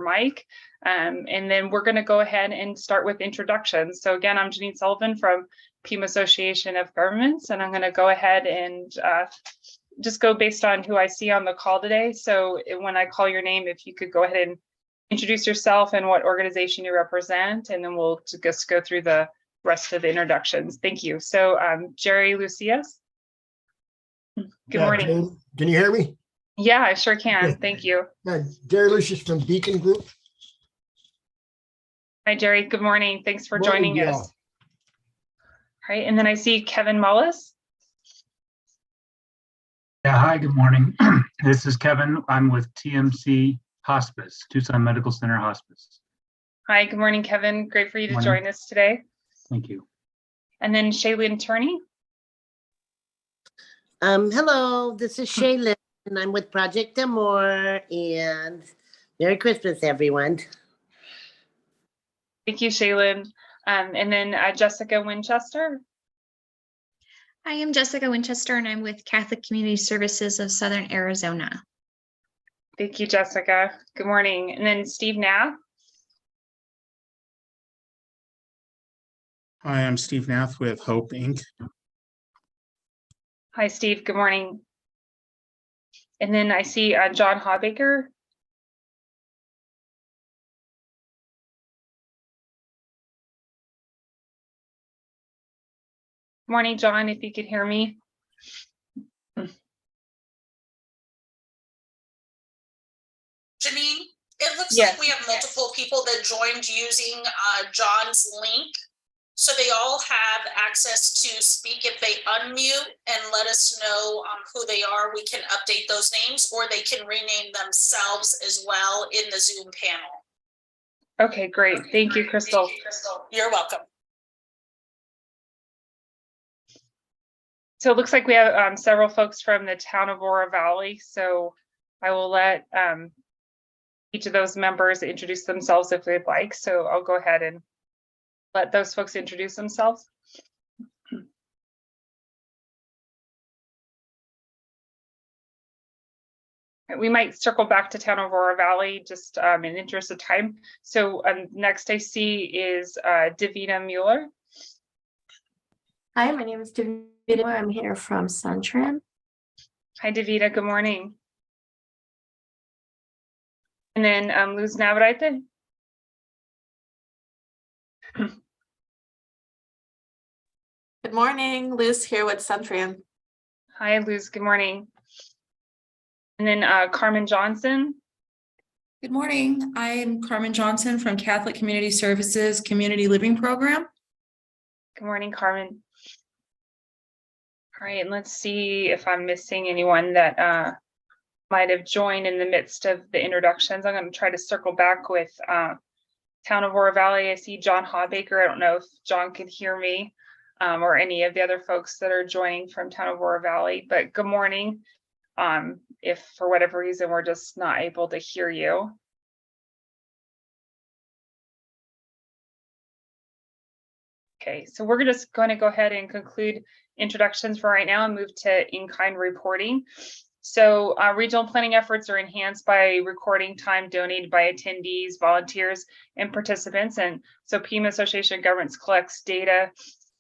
mic. And then we're going to go ahead and start with introductions. So again, I'm Janine Sullivan from Pima Association of Governments, and I'm going to go ahead and just go based on who I see on the call today. So when I call your name, if you could go ahead and introduce yourself and what organization you represent, and then we'll just go through the rest of the introductions. Thank you. So Jerry Lucias. Good morning. Jane, can you hear me? Yeah, I sure can. Thank you. Jerry Lucius from Beacon Group. Hi, Jerry. Good morning. Thanks for Morning, joining us. All right, and then I see Kevin Mullis. Yeah, hi, good morning. This is Kevin. I'm with TMC Hospice, Tucson Medical Center Hospice. Hi, good morning, Kevin. Great for you to Morning. join us today. Thank you. And then Shaylin Turney. Hello, this is Shaylin, and I'm with Project Amor, and Merry Christmas, everyone. Thank you, Shaylin. And then Jessica Winchester. I am Jessica Winchester, and I'm with Catholic Community Services of Southern Arizona. Thank you, Jessica. Good morning. And then Steve Nath. Hi, I'm Steve Nath with Hope Inc. Hi, Steve. Good morning. And then I see John Hawbaker. Morning, John, if you could hear me. Janine, it looks Yes. like we have multiple people that joined using John's link. So they all have access to speak. If they unmute and let us know who they are, we can update those names, or they can rename themselves as well in the Zoom panel. Okay, great. Thank you, Crystal. Thank you, Crystal. You're welcome. So it looks like we have several folks from the town of Oro Valley. So I will let each of those members introduce themselves if they'd like. So I'll go ahead and let those folks introduce themselves. We might circle back to town of Oro Valley just in the interest of time. So next I see is Davina Mueller. Hi, my name is Davina. I'm here from Suntran. Hi, Davina. Good morning. And then Luz Navarrete. Good morning, Liz here with Suntran. Hi, Luz. Good morning. And then Carmen Johnson. Good morning. I'm Carmen Johnson from Catholic Community Services Community Living Program. Good morning, Carmen. All right, and let's see if I'm missing anyone that might have joined in the midst of the introductions. I'm going to try to circle back with town of Oro Valley. I see John Hawbaker. I don't know if John can hear me or any of the other folks that are joining from town of Oro Valley, but good morning. If for whatever reason we're just not able to hear you. Okay, so we're just going to go ahead and conclude introductions for right now and move to in-kind reporting. So regional planning efforts are enhanced by recording time donated by attendees, volunteers, and participants. And so Pima Association of Governments collects data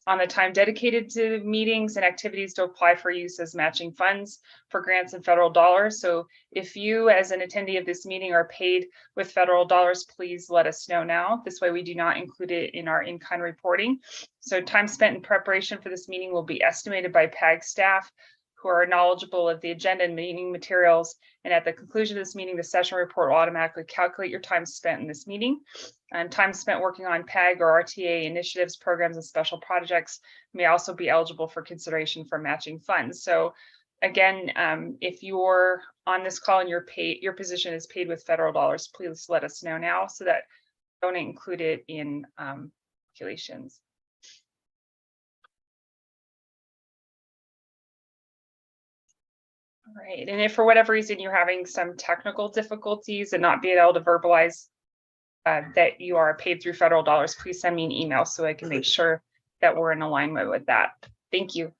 on the time dedicated to meetings and activities to apply for use as matching funds for grants and federal dollars. So if you as an attendee of this meeting are paid with federal dollars, please let us know now. This way we do not include it in our in-kind reporting. So time spent in preparation for this meeting will be estimated by PAG staff who are knowledgeable of the agenda and meeting materials. And at the conclusion of this meeting, the session report will automatically calculate your time spent in this meeting. And time spent working on PAG or RTA initiatives, programs, and special projects may also be eligible for consideration for matching funds. So again, if you're on this call and your position is paid with federal dollars, please let us know now so that don't include it in calculations. All right, and if for whatever reason you're having some technical difficulties and not being able to verbalize that you are paid through federal dollars, please send me an email so I can make sure that we're in alignment with that. Thank you.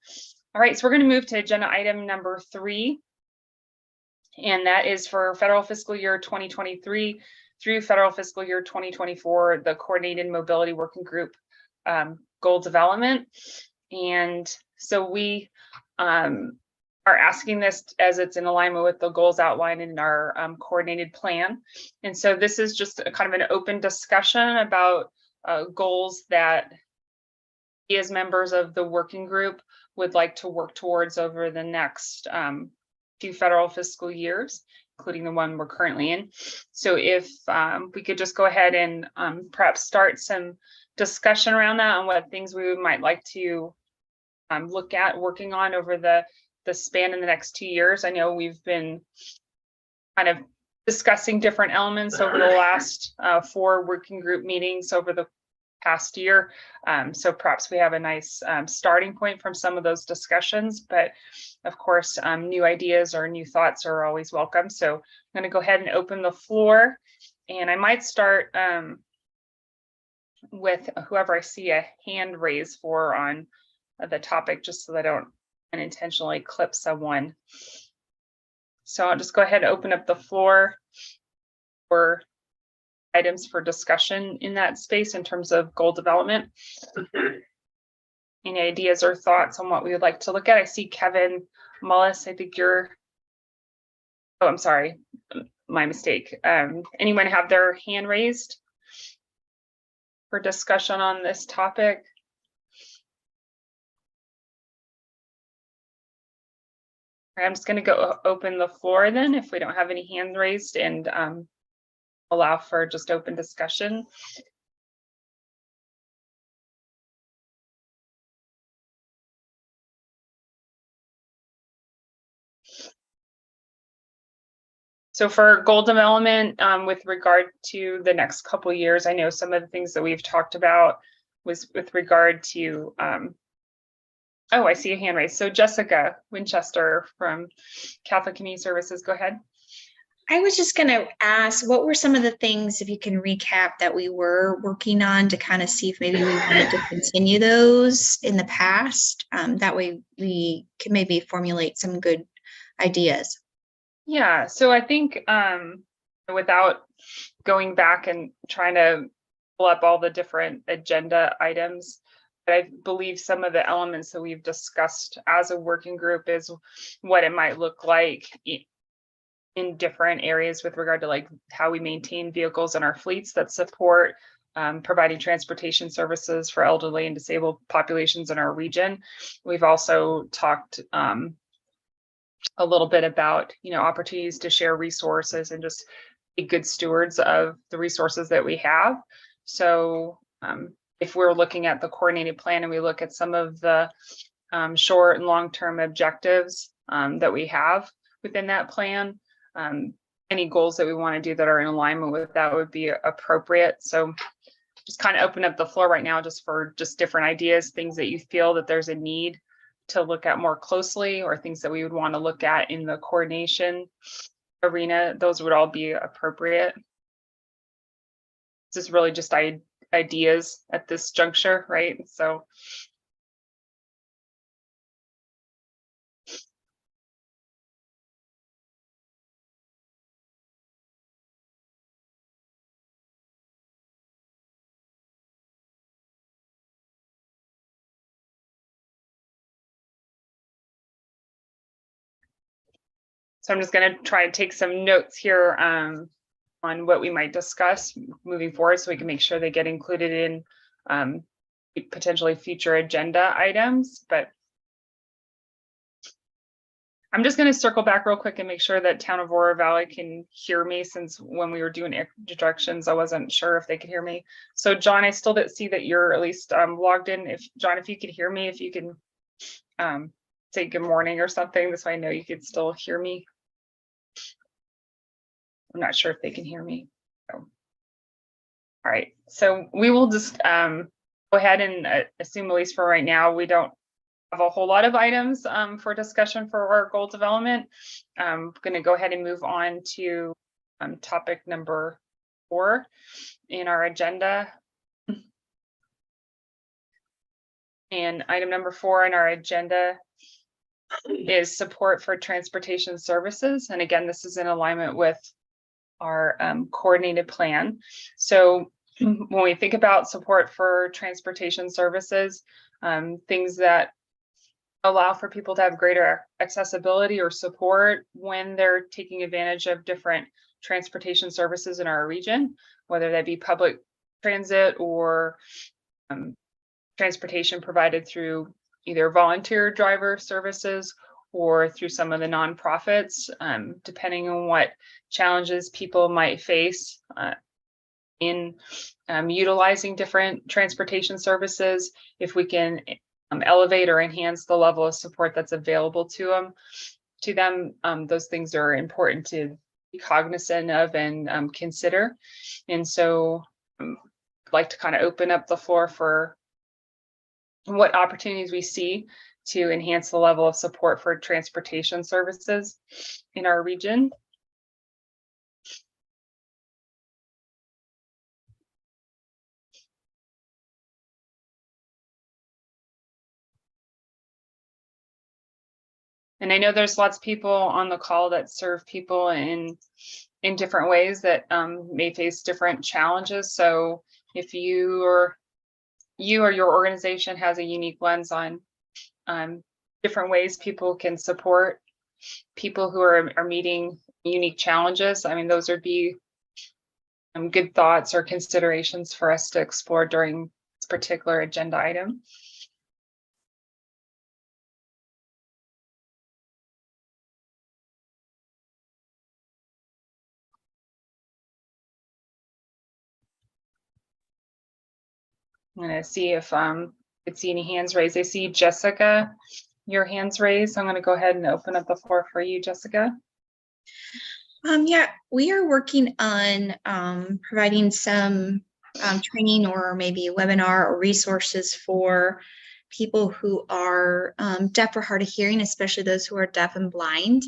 All right, so we're going to move to agenda item number 3, and that is for federal fiscal year 2023 through federal fiscal year 2024, the Coordinated Mobility Working Group goal development. And so we are asking this as it's in alignment with the goals outlined in our coordinated plan. And so this is just a kind of an open discussion about goals that we as members of the working group would like to work towards over the next 2 federal fiscal years, including the one we're currently in. So if we could just go ahead and perhaps start some discussion around that on what things we might like to look at working on over the span in the next 2 years. I know we've been kind of discussing different elements over the last 4 working group meetings over the past year. So perhaps we have a nice starting point from some of those discussions, but of course, new ideas or new thoughts are always welcome. So I'm going to go ahead and open the floor, and I might start with whoever I see a hand raised for on the topic, just so that I don't unintentionally clip someone. So I'll just go ahead and open up the floor for items for discussion in that space in terms of goal development. Any ideas or thoughts on what we would like to look at? I see Kevin Mullis. I think you're, oh, I'm sorry, my mistake. Anyone have their hand raised for discussion on this topic? I'm just going to go open the floor then if we don't have any hands raised, and allow for just open discussion. So for goal development, with regard to the next couple of years, I know some of the things that we've talked about was with regard to oh, I see a hand raised. So Jessica Winchester from Catholic Community Services, go ahead. I was just going to ask, what were some of the things, if you can recap, that we were working on to kind of see if maybe we wanted to continue those in the past? That way we can maybe formulate some good ideas. Yeah, so I think without going back and trying to pull up all the different agenda items, I believe some of the elements that we've discussed as a working group is what it might look like in different areas with regard to like how we maintain vehicles in our fleets that support providing transportation services for elderly and disabled populations in our region. We've also talked a little bit about, you know, opportunities to share resources and just be good stewards of the resources that we have. So if we're looking at the coordinated plan and we look at some of the short and long-term objectives that we have within that plan, any goals that we want to do that are in alignment with that would be appropriate. So just kind of open up the floor right now just for just different ideas, things that you feel that there's a need to look at more closely, or things that we would want to look at in the coordination arena. Those would all be appropriate. This is really just ideas at this juncture, right? So I'm just going to try to take some notes here on what we might discuss moving forward, so we can make sure they get included in potentially future agenda items. But I'm just going to circle back real quick and make sure that Town of Aurora Valley can hear me, since when we were doing introductions, I wasn't sure if they could hear me. So John, I still didn't see that you're at least logged in. If John, if you could hear me, if you can say good morning or something, this way I know you could still hear me. I'm not sure if they can hear me. So. All right, so we will just go ahead and assume, at least for right now, we don't have a whole lot of items for discussion for our goal development. I'm going to go ahead and move on to topic number 4 in our agenda. And item number 4 in our agenda is support for transportation services. And again, this is in alignment with our coordinated plan. So when we think about support for transportation services, things that allow for people to have greater accessibility or support when they're taking advantage of different transportation services in our region, whether that be public transit or transportation provided through either volunteer driver services or through some of the nonprofits, depending on what challenges people might face in utilizing different transportation services. If we can elevate or enhance the level of support that's available to them, those things are important to be cognizant of and consider. And so I'd like to kind of open up the floor for what opportunities we see to enhance the level of support for transportation services in our region. And I know there's lots of people on the call that serve people in different ways that may face different challenges. So if you or your organization has a unique lens on different ways people can support people who are meeting unique challenges, I mean, those would be good thoughts or considerations for us to explore during this particular agenda item. I'm going to see if I could see any hands raised. I see Jessica, your hand's raised. I'm going to go ahead and open up the floor for you, Jessica. Yeah, we are working on providing some training or maybe a webinar or resources for people who are deaf or hard of hearing, especially those who are deaf and blind.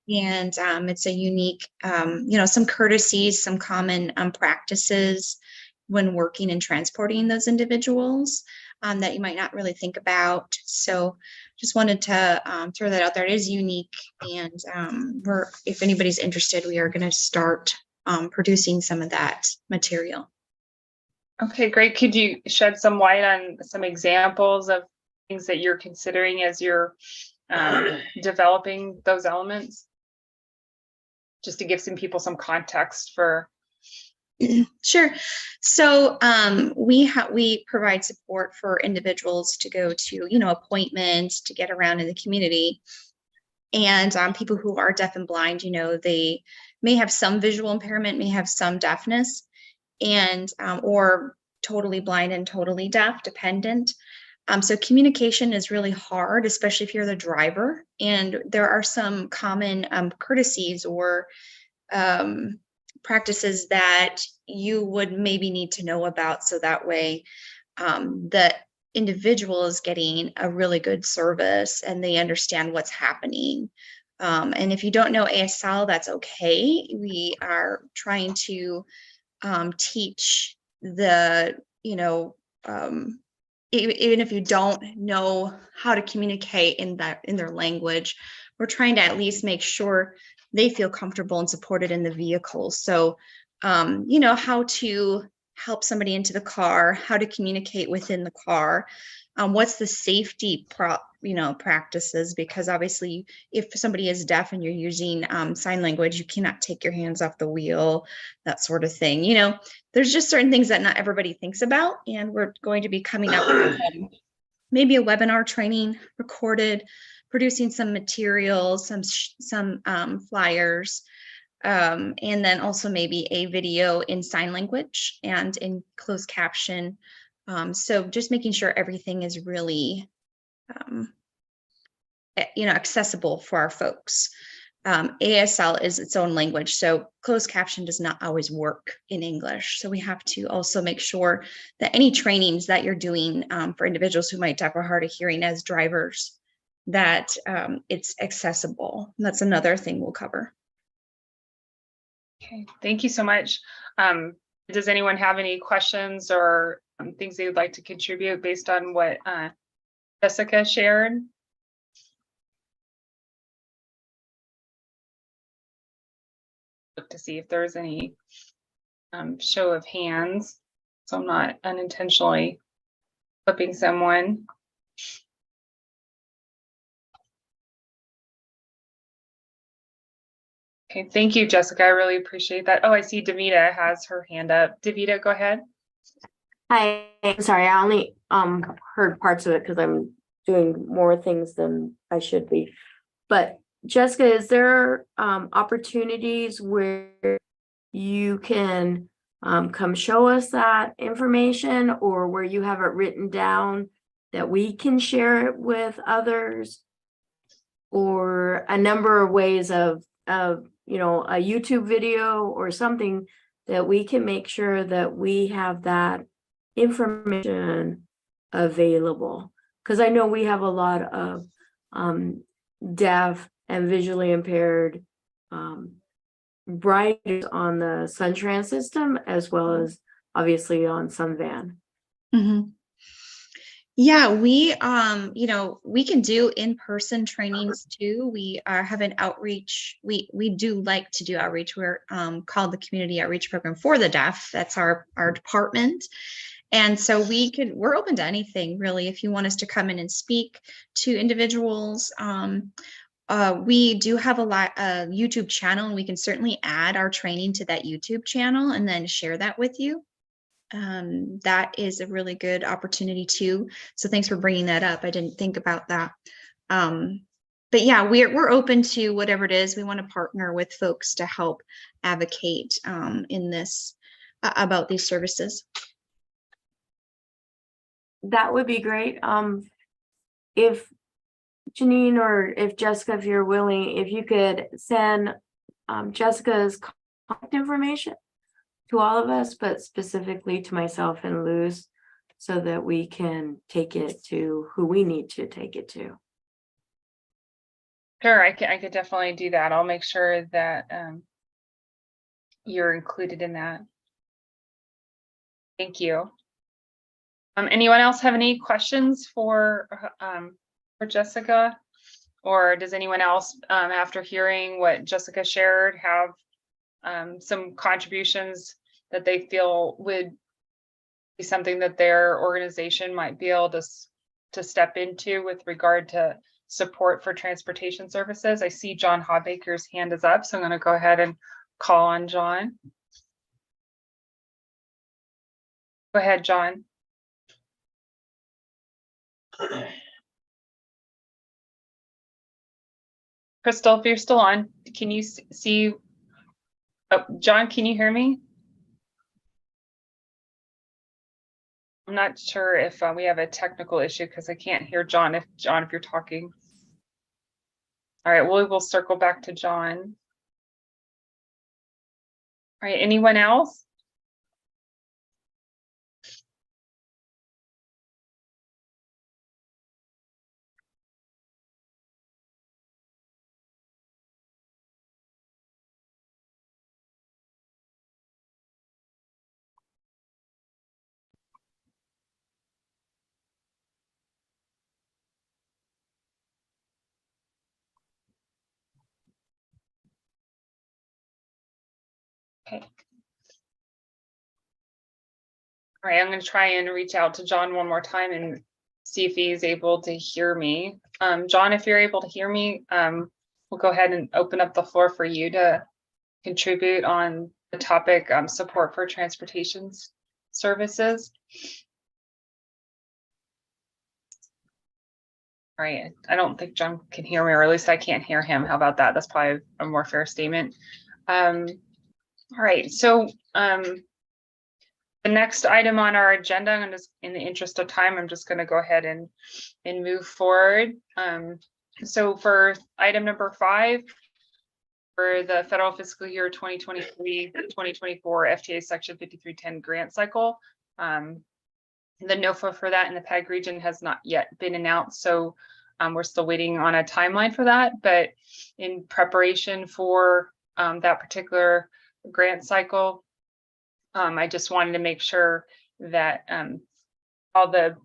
And it's a unique, some courtesies, some common practices when working and transporting those individuals that you might not really think about. So just wanted to throw that out there. It is unique, and if anybody's interested, we are going to start producing some of that material. Okay, great. Could you shed some light on some examples of things that you're considering as you're developing those elements? Just to give some people some context for. Sure. So we provide support for individuals to go to, appointments, to get around in the community. And people who are deaf and blind, they may have some visual impairment, may have some deafness, and or totally blind and totally deaf, dependent. So communication is really hard, especially if you're the driver. And there are some common courtesies or practices that you would maybe need to know about, so that way the individual is getting a really good service and they understand what's happening. And if you don't know ASL, that's okay. We are trying to teach the, even if you don't know how to communicate in their language, we're trying to at least make sure they feel comfortable and supported in the vehicle. So, how to help somebody into the car, how to communicate within the car, what's the safety practices, because obviously if somebody is deaf and you're using sign language, you cannot take your hands off the wheel, that sort of thing. There's just certain things that not everybody thinks about, and we're going to be coming up with maybe a webinar training recorded, producing some materials, some flyers, and then also maybe a video in sign language and in closed caption. So just making sure everything is really, accessible for our folks. ASL is its own language, so closed caption does not always work in English. So we have to also make sure that any trainings that you're doing for individuals who might have a hard of hearing as drivers, that it's accessible. And that's another thing we'll cover. Okay, thank you so much. Does anyone have any questions or things they would like to contribute based on what Jessica shared? look to see if there's any show of hands, so I'm not unintentionally flipping someone. Okay, thank you, Jessica. I really appreciate that. Oh, I see Davita has her hand up. Davita, go ahead. Hi, I'm sorry, I only heard parts of it because I'm doing more things than I should be. But Jessica, is there opportunities where you can come show us that information, or where you have it written down that we can share it with others? Or a number of ways of you know, a YouTube video or something that we can make sure that we have that information available. Because I know we have a lot of deaf and visually impaired riders on the Suntrans system, as well as obviously on Sunvan. Yeah, we you know, we can do in-person trainings too. We have an outreach. We do like to do outreach. We're called the Community Outreach Program for the Deaf. That's our department. And so we're open to anything really. If you want us to come in and speak to individuals, we do have a YouTube channel, and we can certainly add our training to that YouTube channel and then share that with you. That is a really good opportunity too. So thanks for bringing that up. I didn't think about that. But yeah, we're open to whatever it is. We want to partner with folks to help advocate in this about these services. That would be great. If Janine or if Jessica, if you're willing, if you could send Jessica's contact information to all of us, but specifically to myself and Luz, so that we can take it to who we need to take it to. Sure, I could definitely do that. I'll make sure that you're included in that. Thank you. Anyone else have any questions for Jessica? Or does anyone else, after hearing what Jessica shared, have some contributions that they feel would be something that their organization might be able to step into with regard to support for transportation services? I see John Hawbaker's hand is up, so I'm going to go ahead and call on John. Go ahead, John. Crystal, if you're still on, can you see? Oh, John, can you hear me? I'm not sure if we have a technical issue because I can't hear John. If you're talking. All right, we'll circle back to John. All right, anyone else? Okay. All right, I'm going to try and reach out to John one more time and see if he's able to hear me. John, if you're able to hear me, we'll go ahead and open up the floor for you to contribute on the topic support for transportation services. All right, I don't think John can hear me, or at least I can't hear him. How about that? That's probably a more fair statement. All right, so the next item on our agenda, I'm just, in the interest of time, I'm just going to go ahead and move forward. So for item number 5, for the federal fiscal year 2023-2024 FTA Section 5310 grant cycle, the NOFA for that in the PAG region has not yet been announced, so we're still waiting on a timeline for that. But in preparation for that particular grant cycle, I just wanted to make sure that all the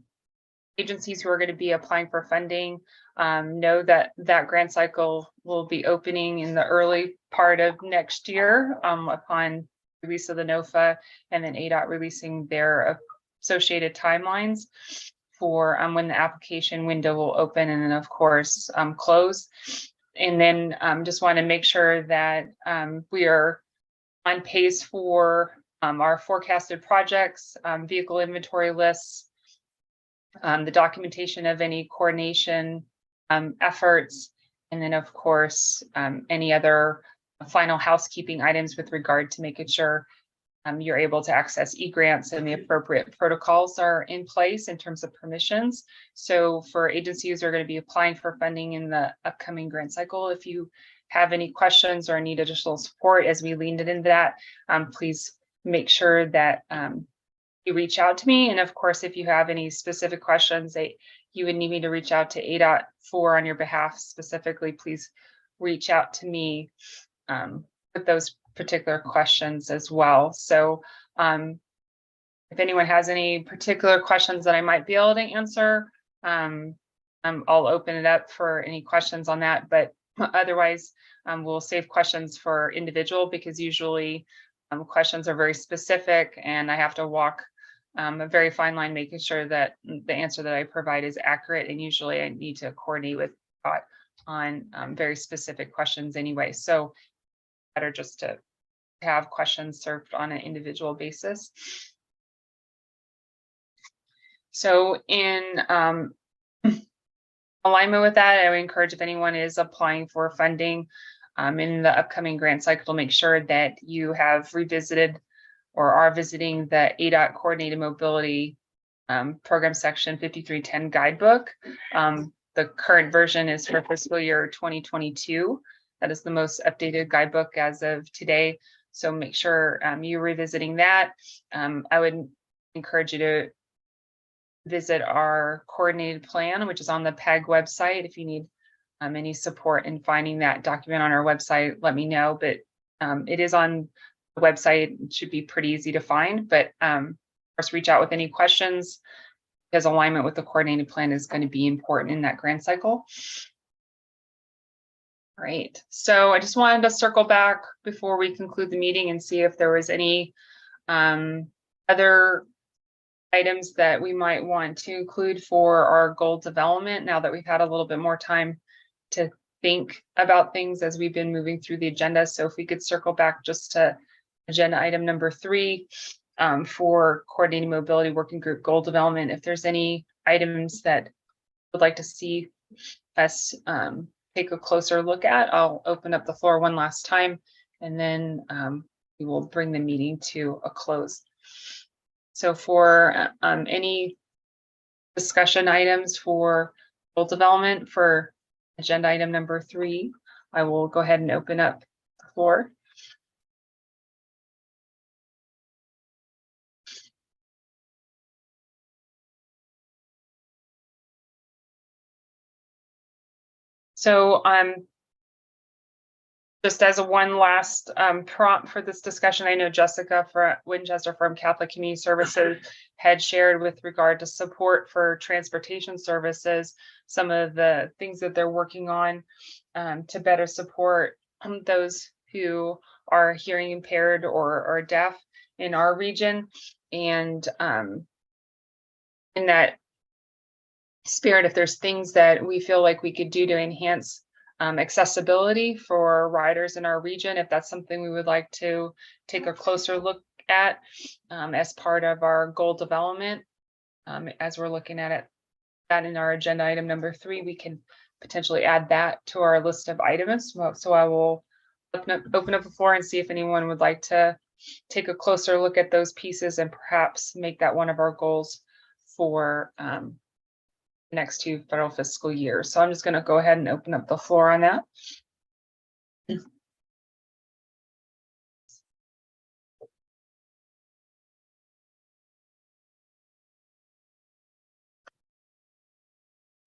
agencies who are going to be applying for funding know that that grant cycle will be opening in the early part of next year upon release of the NOFA, and then ADOT releasing their associated timelines for when the application window will open and then of course close. And then just want to make sure that we are on pace for our forecasted projects, vehicle inventory lists, the documentation of any coordination efforts, and then of course any other final housekeeping items with regard to making sure you're able to access e-grants and the appropriate protocols are in place in terms of permissions. So for agencies who are going to be applying for funding in the upcoming grant cycle, if you have any questions or need additional support as we leaned into that, please make sure that you reach out to me. And of course, if you have any specific questions that you would need me to reach out to ADOT for on your behalf specifically, please reach out to me with those particular questions as well. So if anyone has any particular questions that I might be able to answer, I'll open it up for any questions on that, but otherwise we'll save questions for individual, because usually questions are very specific and I have to walk a very fine line making sure that the answer that I provide is accurate, and usually I need to coordinate with ADOT on very specific questions anyway. So better just to have questions served on an individual basis. So in alignment with that, I would encourage, if anyone is applying for funding in the upcoming grant cycle, to make sure that you have revisited or are visiting the ADOT Coordinated Mobility Program Section 5310 Guidebook. The current version is for fiscal year 2022. That is the most updated guidebook as of today. So make sure you're revisiting that. I would encourage you to visit our coordinated plan, which is on the PEG website. If you need any support in finding that document on our website, let me know. But it is on the website. It should be pretty easy to find. But of course, reach out with any questions, because alignment with the coordinated plan is going to be important in that grant cycle. All right, so I just wanted to circle back before we conclude the meeting and see if there was any other items that we might want to include for our goal development, now that we've had a little bit more time to think about things as we've been moving through the agenda. So if we could circle back just to agenda item number 3 for coordinating mobility working group goal development. If there's any items that would like to see us take a closer look at, I'll open up the floor one last time, and then we will bring the meeting to a close. So for any discussion items for goal development for agenda item number 3, I will go ahead and open up the floor. So just as a one last prompt for this discussion, I know Jessica Winchester from Catholic Community Services had shared with regard to support for transportation services, some of the things that they're working on to better support those who are hearing impaired or deaf in our region. And in that spirit, if there's things that we feel like we could do to enhance accessibility for riders in our region, if that's something we would like to take a closer look at as part of our goal development, as we're looking at it, that in our agenda item number 3, we can potentially add that to our list of items. So I will open up the floor and see if anyone would like to take a closer look at those pieces and perhaps make that one of our goals for next 2 federal fiscal years. So I'm just going to go ahead and open up the floor on that. All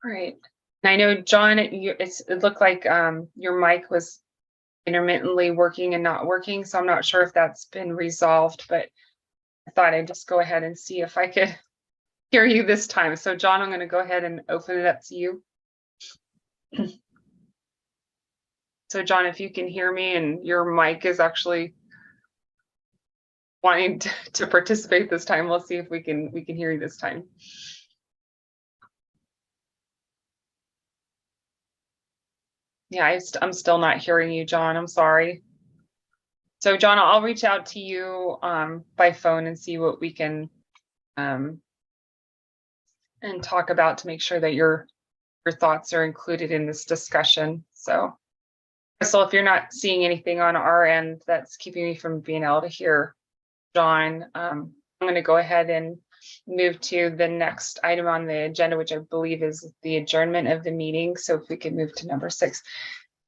right. And I know, John, it looked like your mic was intermittently working and not working, so I'm not sure if that's been resolved, but I thought I'd just go ahead and see if I could hear you this time. So John, I'm going to go ahead and open it up to you. So John, if you can hear me and your mic is actually wanting to participate this time, let's see if we can hear you this time. Yeah, I'm still not hearing you, John. I'm sorry. So John, I'll reach out to you by phone and see what we can and talk about to make sure that your thoughts are included in this discussion. So Crystal, if you're not seeing anything on our end that's keeping me from being able to hear John, I'm going to go ahead and move to the next item on the agenda, which I believe is the adjournment of the meeting. So if we could move to number 6.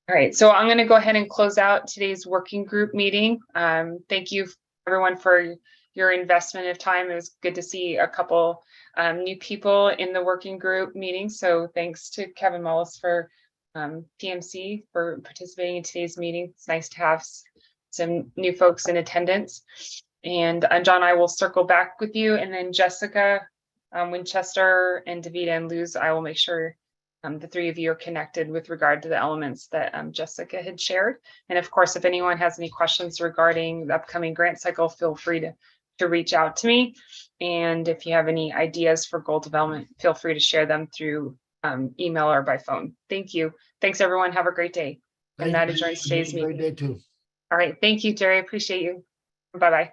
All right, so I'm going to go ahead and close out today's working group meeting. Thank you everyone for your investment of time. It was good to see a couple new people in the working group meeting. So thanks to Kevin Mullis for TMC for participating in today's meeting. It's nice to have some new folks in attendance. And John, I will circle back with you, and then Jessica, Winchester, and Davida and Luz, I will make sure the 3 of you are connected with regard to the elements that Jessica had shared. And of course, if anyone has any questions regarding the upcoming grant cycle, feel free to reach out to me. And if you have any ideas for goal development, feel free to share them through email or by phone. Thank you. Thanks, everyone. Have a great day. And that adjourns today's meeting. Great day too. All right. Thank you, Jerry. Appreciate you. Bye-bye.